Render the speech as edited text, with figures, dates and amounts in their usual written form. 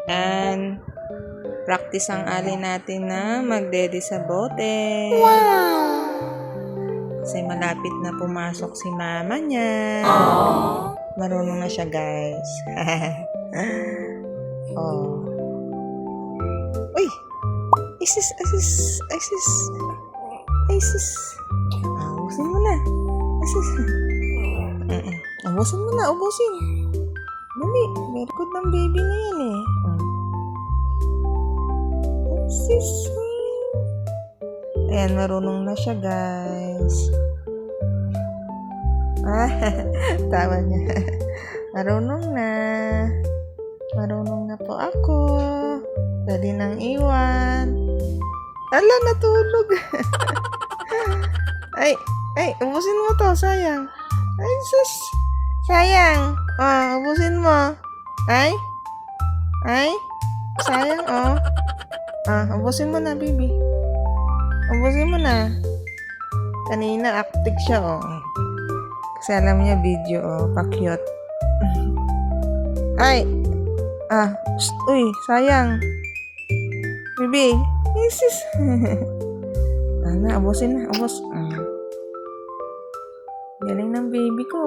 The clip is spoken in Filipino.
And practice ang alin natin na magdede sa bote. Kasi malapit na pumasok si mama niya. Marunong na siya, guys. Oh. Uy! Isis. Ubusin mo na. Isis. Ubusin mo na, ubusin. Dali, very good ng baby na yan eh. Isis. Ayan, marunong na siya, guys. Tawa niya. Marunong na. Marunong na po ako. Dali nang iwan. Ala, natulog. Ay, ubusin mo to, sayang. Ay, sus. Sayang. Ubusin mo. Ay, sayang, ubusin mo na, baby. Ubusin mo na. Kanina, active siya, Kasi alam niya, video, pa-cute. Ay, uy, sayang. Baby, isis. Ubusin na, ubus. Galing ng baby ko,